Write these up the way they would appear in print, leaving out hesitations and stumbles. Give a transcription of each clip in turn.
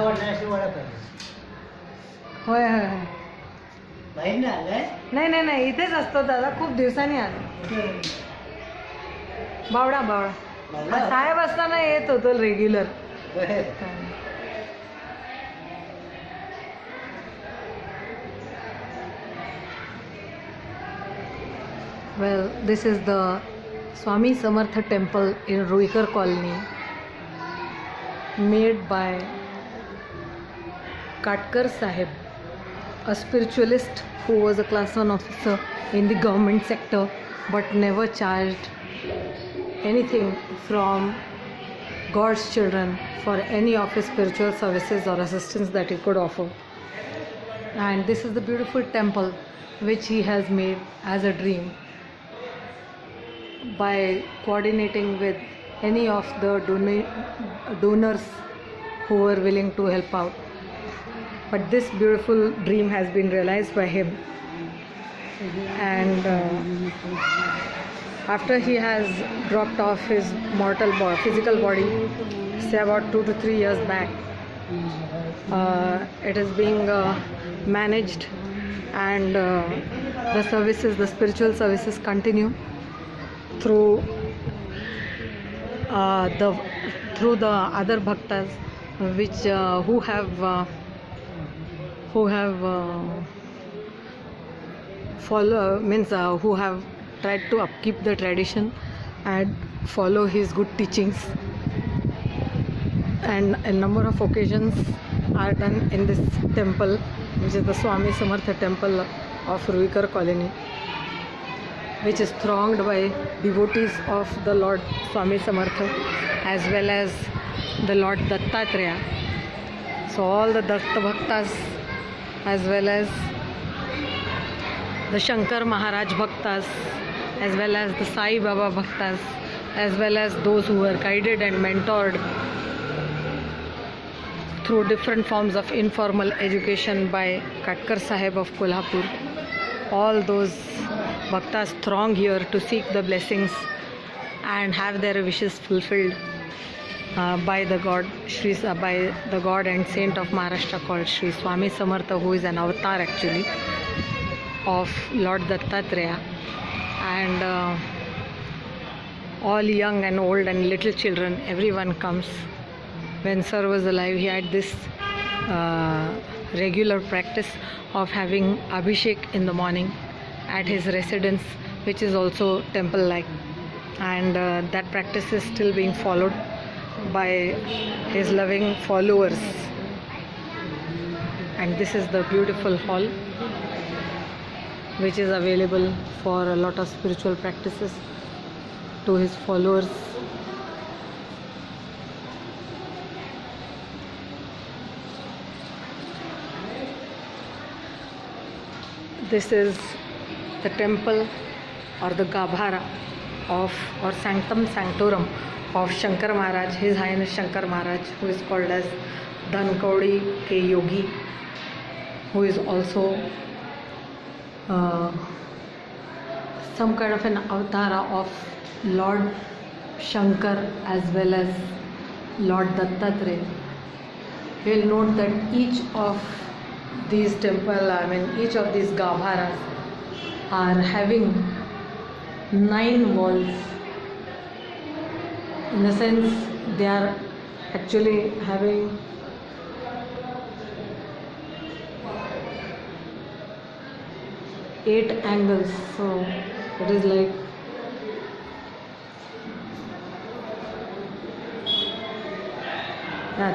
वर्षाची ओळख आहे. होय होय होय. बाहेर नाही आलाय. नाही नाही नाही, इथेच असतो दादा, खूप दिवसांनी आलो. बावडा बावडा साहेब असताना येत होतो regular. Well, this is the Swami Samarth temple in Ruikar colony, made by Katkar saheb, a spiritualist who was a class 1 officer in the government sector but never charged anything from God's children for any of his spiritual services or assistance that he could offer. And this is the beautiful temple which he has made as a dream by coordinating with any of the donors who were willing to help out. But this beautiful dream has been realized by him, and after he has dropped off his mortal physical body, say about 2 to 3 years back, it is being managed, and the spiritual services continue through the other bhaktas who have who have tried to upkeep the tradition and follow his good teachings, and a number of occasions are done in this temple, which is the Swami Samarth temple of Ruikar colony, which is thronged by devotees of the Lord Swami Samartha as well as the Lord Dattatreya. So all the Datta Bhaktas as well as the Shankar Maharaj Bhaktas as well as the Sai Baba Bhaktas as well as those who were guided and mentored through different forms of informal education by Katkar Saheb of Kolhapur. All those Bhaktas throng here to seek the blessings and have their wishes fulfilled by the God and saint of Maharashtra called Sri Swami Samartha, who is an avatar actually of Lord Dattatreya. And all young and old and little children, everyone comes. When Sir was alive, he had this regular practice of having Abhishek in the morning at his residence, which is also temple like, and that practice is still being followed by his loving followers. And this is the beautiful hall which is available for a lot of spiritual practices to his followers. This is the temple or the Gabhara or Sanctum Sanctorum of Shankar Maharaj, His Highness Shankar Maharaj, who is called as Dhankaudi Ke Yogi, who is also some kind of an avatar of Lord Shankar as well as Lord Dattatreya. You will note that each of these each of these Gabharas are having 9 walls. In the sense, they are actually having eight angles. So it is like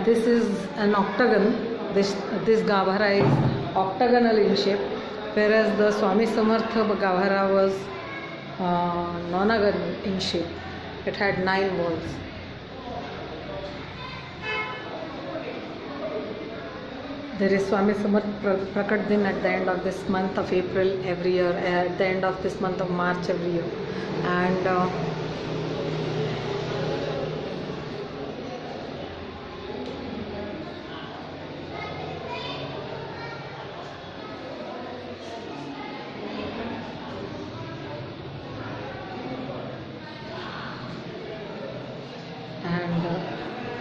this is an octagon. This Gabhara is octagonal in shape, whereas the Swami Samartha Gabhara was nonagonal in shape. It had 9 walls. There is Swami Samarth Prakat Din at the end of this month of April every year, at the end of this month of March every year. And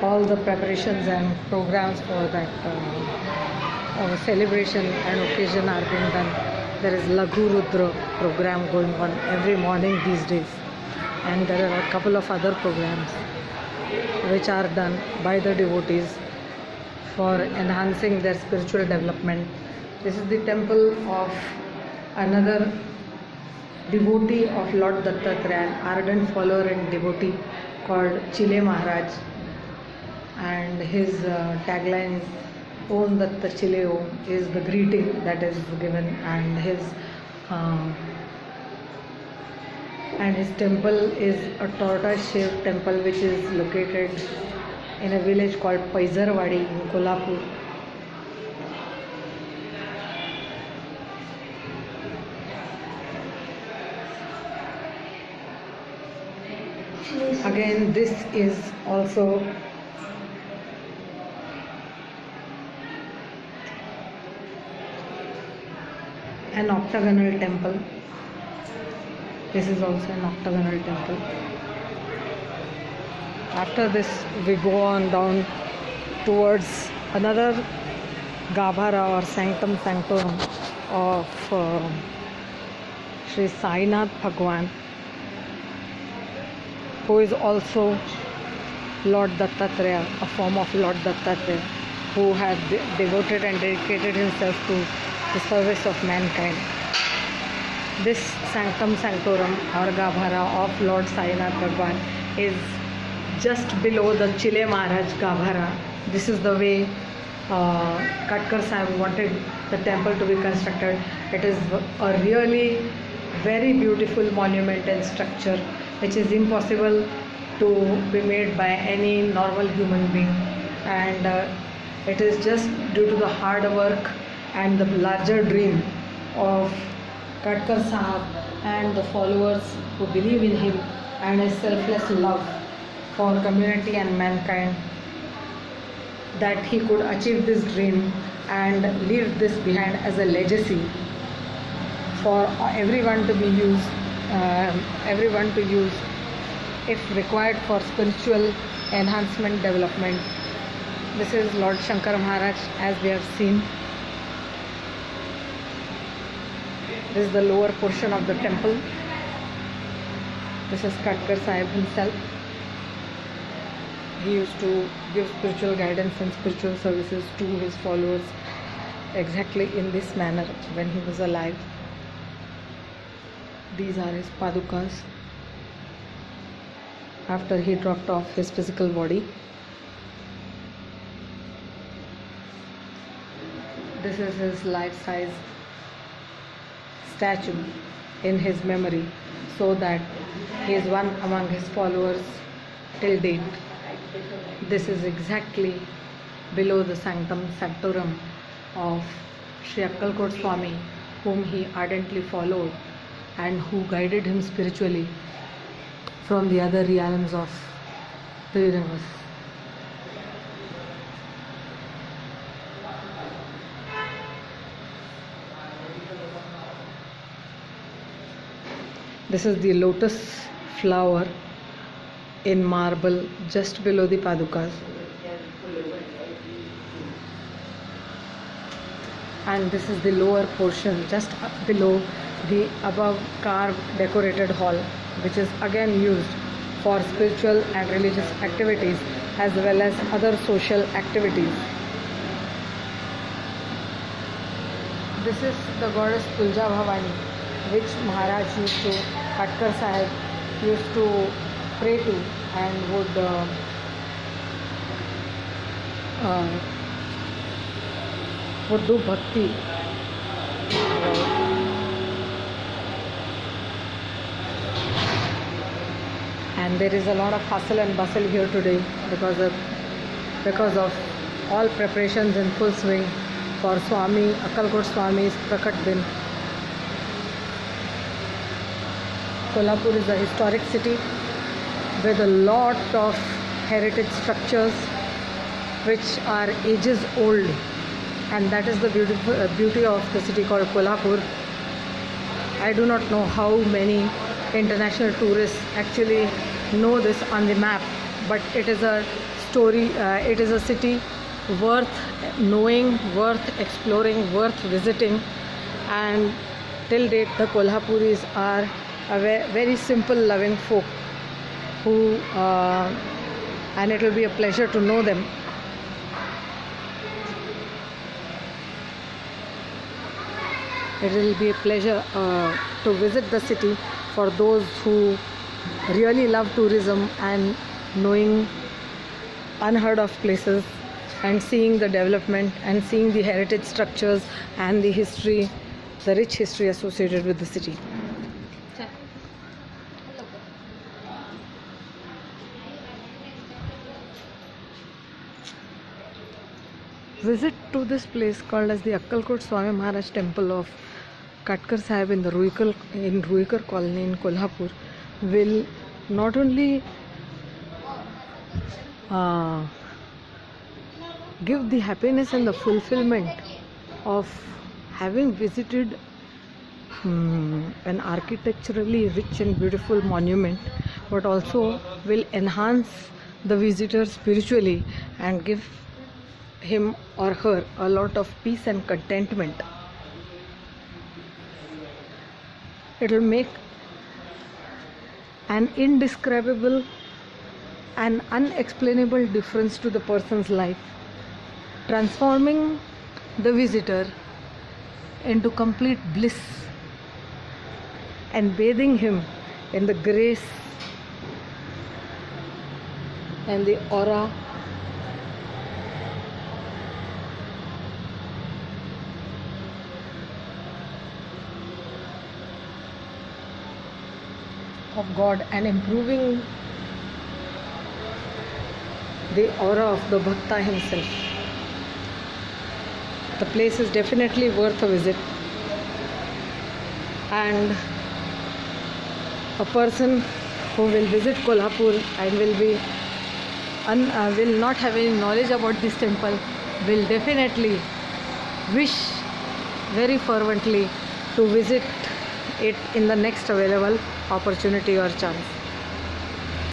all the preparations and programs for that celebration and occasion are being done. There is Laghu Rudra program going on every morning these days, and there are a couple of other programs which are done by the devotees for enhancing their spiritual development. This is the temple of another devotee of Lord Dattatreya, an ardent follower and devotee called Chile Maharaj, and his tagline Om Datta Chile Om is the greeting that is given, and his temple is a tortoise-shaped temple which is located in a village called Paizarwadi in Kolhapur. Again, this is also an octagonal temple. This is also an octagonal temple. After this, we go on down towards another Gabhara or Sanctum Sanctorum of Sri Sainath Bhagwan, who is also Lord Dattatreya, a form of Lord Dattatreya, who has devoted and dedicated himself to the service of mankind. This Sanctum Sanctorum or Gabhara of Lord Sainath Bhagwan is just below the Chile Maharaj Gabhara. This is the way Katkar Saheb wanted the temple to be constructed. It is a really very beautiful monument and structure which is impossible to be made by any normal human being, and it is just due to the hard work and the larger dream of Katkar Saheb and the followers who believe in him and his selfless love for community and mankind that he could achieve this dream and leave this behind as a legacy for everyone to use if required for spiritual enhancement development. This is Lord Shankar Maharaj, as we have seen. This is the lower portion of the temple. This is Katkar Saheb himself. He used to give spiritual guidance and spiritual services to his followers exactly in this manner when he was alive. These are his padukas after he dropped off his physical body. This is his life-size statue in his memory, so that he is one among his followers till date. This is exactly below the Sanctum Sanctorum of Sri Akkalkot Swami, whom he ardently followed and who guided him spiritually from the other realms of the universe. This is the lotus flower in marble just below the padukas, and this is the lower portion just below the above carved decorated hall, which is again used for spiritual and religious activities as well as other social activities. This is the goddess Tulja Bhavani, which Maharaj used to, Katkar Saheb used to pray to and would do bhakti. And there is a lot of hustle and bustle here today because of all preparations in full swing for Swami, Akkalkot Swami's Prakat Din. Kolhapur is a historic city with a lot of heritage structures which are ages old, and that is the beauty of the city called Kolhapur. I do not know how many international tourists actually know this on the map, but it is a story. It is a city worth knowing, worth exploring, worth visiting. And till date, the Kolhapuris are a very simple, loving folk who, and it will be a pleasure to know them. It will be a pleasure to visit the city for those who really love tourism and knowing unheard of places and seeing the development and seeing the heritage structures and the history, the rich history associated with the city. Visit to this place called as the Akkalkot Swami Maharaj Temple of Katkar Saheb in the Ruikar colony in Kolhapur will not only give the happiness and the fulfillment of having visited an architecturally rich and beautiful monument, but also will enhance the visitor spiritually and give him or her a lot of peace and contentment. It will make an indescribable and unexplainable difference to the person's life, transforming the visitor into complete bliss and bathing him in the grace and the aura of God and improving the aura of the Bhakta himself. The place is definitely worth a visit, and a person who will visit Kolhapur and will not have any knowledge about this temple will definitely wish very fervently to visit it in the next available opportunity or chance.